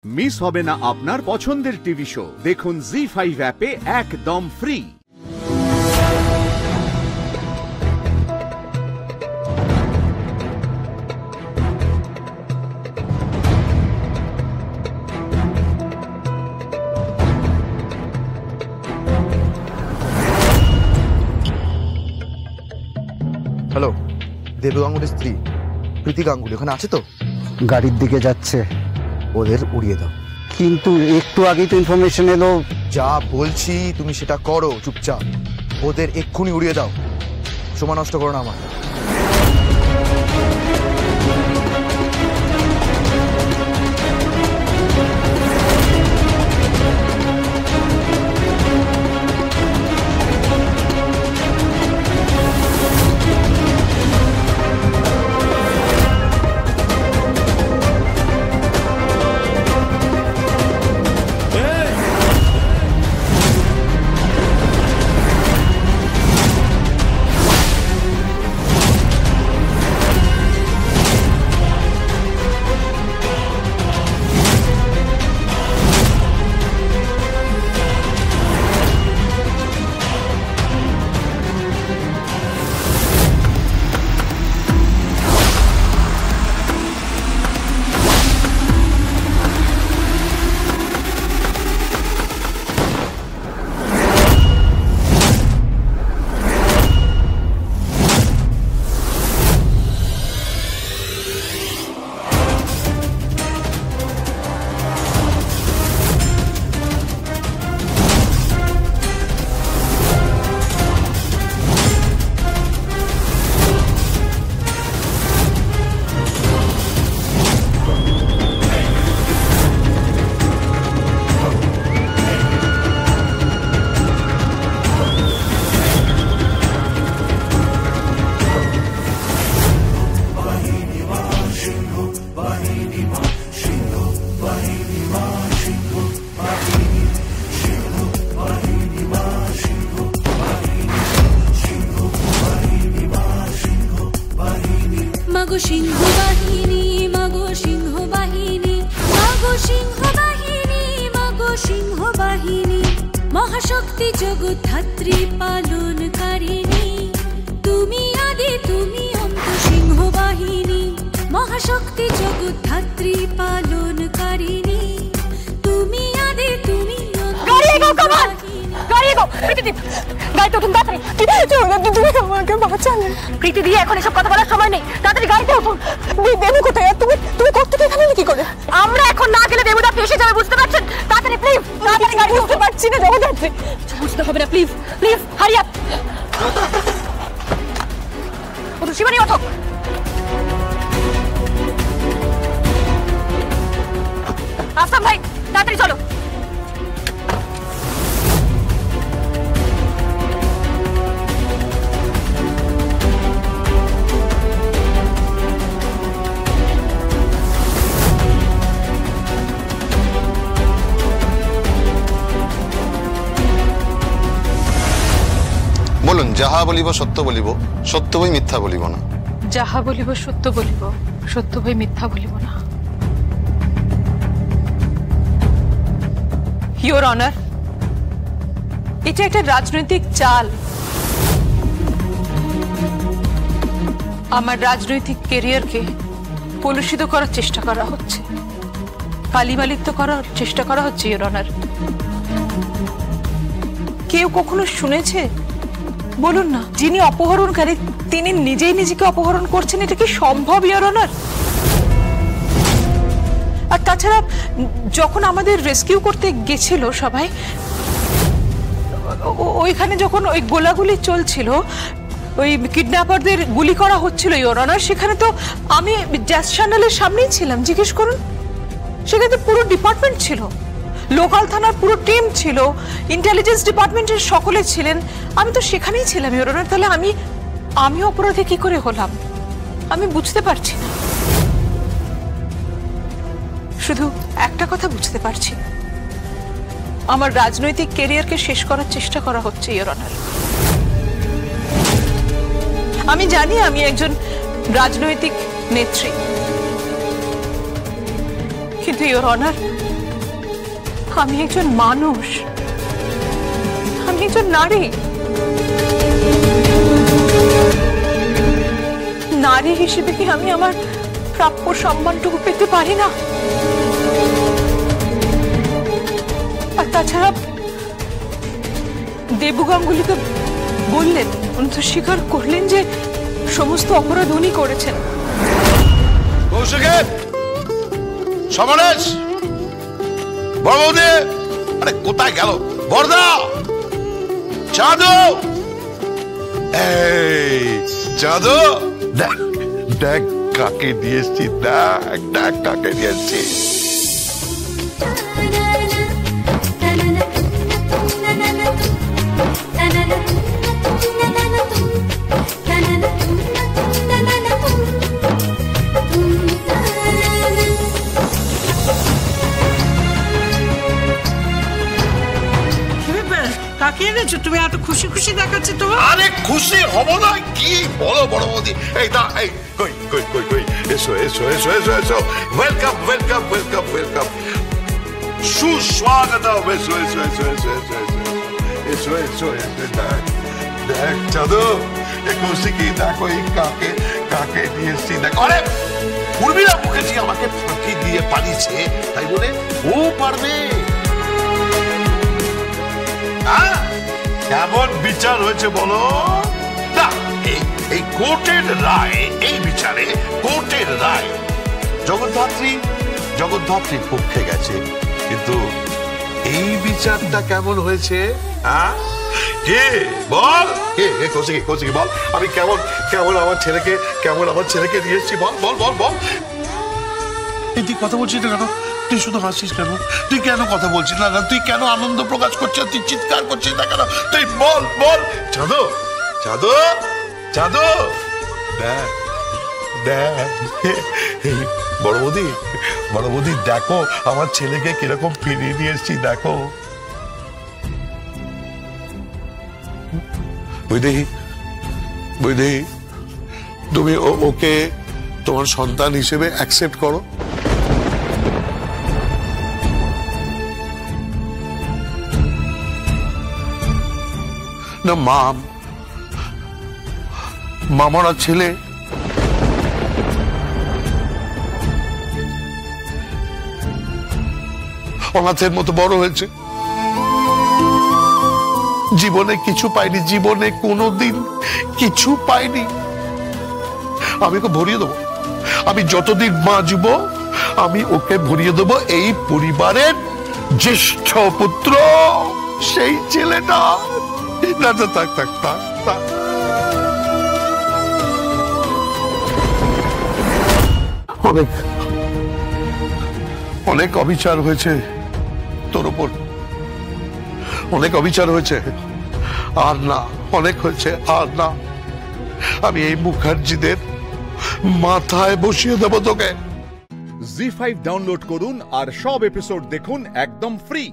Miss হবে না আপনার পছন্দের টিভি শো। দেখুন জি5 অ্যাপে একদম ফ্রি। হ্যালো, দেবু গাঙ্গুলির স্ত্রী প্রীতি গাঙ্গুলি ওখানে আছে তো? গাড়ির দিকে যাচ্ছে। ওদের উড়িয়ে দাও। কিন্তু একটু আগেই তো ইনফরমেশন এলো। যা বলছি তুমি সেটা করো চুপচাপ। ওদের এক্ষুনি উড়িয়ে দাও, সময় নষ্ট করো না আমার। মাগো সিংহ বাহিনী, মাগো সিংহ বাহিনী, মাগো সিংহ বাহিনী, মাগো সিংহ বাহিনী, মহাশক্তি জগদ্ধাত্রী পালনকারিণী, তুমি আদি তুমি অন্ত সিংহ বাহিনী, মহাশক্তি জগদ্ধাত্রী পালনকারিণী, তুমি আদি তুমি অন্ত সিংহ বাহিনী। প্রীতি দিয়ে এখন এসব কথা বলার সময় নেই, তাড়াতাড়ি গাড়িতে উঠুন। দেবু কোথায়? তুমি করতে এখানে কি করে? আমরা এখন না গেলে দেবুদা এসে যাবে, বুঝতে পারছেন? তাড়াতাড়ি প্লিজ, তাড়াতাড়ি গাড়ি বুঝতে পারছি না দেবুদা। বুঝতে হবে না, প্লিজ প্লিজ হারি আপ। ওঠো শিবানী, ওঠো। আসাম ভাই তাড়াতাড়ি চলো। বলুন, যাহা বলিব সত্য বলিব, সত্য বই মিথ্যা বলিব না। যাহা বলিব সত্য বলিব, সত্য বই মিথ্যা বলিব না। ইয়োর অনার, এটা একটা রাজনৈতিক চাল। আমার রাজনৈতিক ক্যারিয়ারকে কলুষিত করার চেষ্টা করা হচ্ছে, কালিমালিত্য করার চেষ্টা করা হচ্ছে ইয়োর অনার। কেউ কখনো শুনেছে? বলুন না, যিনি অপহরণকারী তিনি নিজেই নিজেকে অপহরণ করছেন, এটা কি সম্ভব ইয়োর অনার? আর তাছাড়া যখন আমাদের রেস্কিউ করতে গেছিল সবাই, ওইখানে যখন ওই গোলাগুলি চলছিল, ওই কিডন্যাপারদের গুলি করা হচ্ছিল ইয়োর অনার, সেখানে তো আমি জ্যাস চ্যানেলের সামনেই ছিলাম। জিজ্ঞেস করুন, সেখানে তো পুরো ডিপার্টমেন্ট ছিল, লোকাল থানার পুরো টিম ছিল, ইন্টেলিজেন্স ডিপার্টমেন্টের সকলে ছিলেন, আমি তো সেখানেই ছিলাম ইয়োর অনার। তাহলে আমি অপরাধী কি করে হলাম আমি বুঝতে পারছি না। শুধু একটা কথা বুঝতে পারছি, আমার রাজনৈতিক ক্যারিয়ারকে শেষ করার চেষ্টা করা হচ্ছে ইয়োর অনার। আমি জানি আমি একজন রাজনৈতিক নেত্রী, কিন্তু ইয়োর অনার আমি একজন মানুষ, আমি একজন নারী। নারী হিসেবে কি আমি আমার প্রাপ্য সম্মানটুকু পেতে পারি না? আর তাছাড়া দেবু গাঙ্গুলি তো বললেন, উনি তো স্বীকার করলেন যে সমস্ত অপরাধ উনি করেছেন। সমরেশ, বড় বৌদি, আরে কোথায় গেল বড়দা? চাঁদু, এই চাঁদু, দেখ দেখ কাকে নিয়ে এসছি, দেখ দেখ কাকে নিয়ে এসছি। কাকে এনেছো তুমি? এত খুশি খুশি দেখাচ্ছে তোমার। আরে খুশি হব না কি বলো বড় বৌদি? এই দা, এই কই কই কই কই, এসো এসো এসো এসো এসো, ওয়েলকাম ওয়েলকাম ওয়েলকাম ওয়েলকাম, সুস্বাগতম, এসো এসো এসো এসো এসো এসো এসো এসো। দেখ দেখ চাঁদু, এ খুশি কি দেখো, এই কাকে কাকে নিয়ে এসছি দেখো। আরে উর্মিলা মুখার্জি আমাকে ফাঁকি দিয়ে পালিয়েছে, তাই বলে ও পারবে? কেমন বিচার হয়েছে বলো? না, এই কোর্টের রায়, এই বিচারে কোর্টের রায় জগদ্ধাত্রীর পক্ষে গেছে, কিন্তু এই বিচারটা কেমন হয়েছে? কে বল, কে কৌশিকী, কৌশিকী বল, আমি কেমন কেমন আমার ছেলেকে নিয়ে এসেছি, বল বল বল বল। তুই কথা বলছিস না কেন? তুই শুধু হাসিস কেন? তুই কেন কথা বলছিস না? তুই কেন আনন্দ প্রকাশ করছিস? তুই চিৎকার করছিস না কেন? তুই বল বল। চাঁদু, চাঁদু, চাঁদু, দেখ দেখ, বড় বৌদি দেখো আমার ছেলেকে কিরকম ফিরিয়ে নিয়ে এসছি, দেখো। বুঝলি তুমি ওকে তোমার সন্তান হিসেবে অ্যাকসেপ্ট করো। না মামারা ছেলে অনাথের মতো বড় হয়েছে, জীবনে কিছু পাইনি, জীবনে কোনোদিন কিছু পাইনি। আমি ওকে ভরিয়ে দেবো, আমি যতদিন বাঁচব আমি ওকে ভরিয়ে দেবো এই পরিবারের জ্যেষ্ঠ পুত্র, সেই ছেলেটা। না থাক থাক থাক থাক। অনেক অনেক অবিচার হয়েছে তোর উপর, অনেক অবিচার হয়েছে, আর না, অনেক হয়েছে, আর না। আমি এই মুখার্জিদের মাথায় বসিয়ে দেবো তোকে। জি5 ডাউনলোড করুন আর সব এপিসোড দেখুন একদম ফ্রি।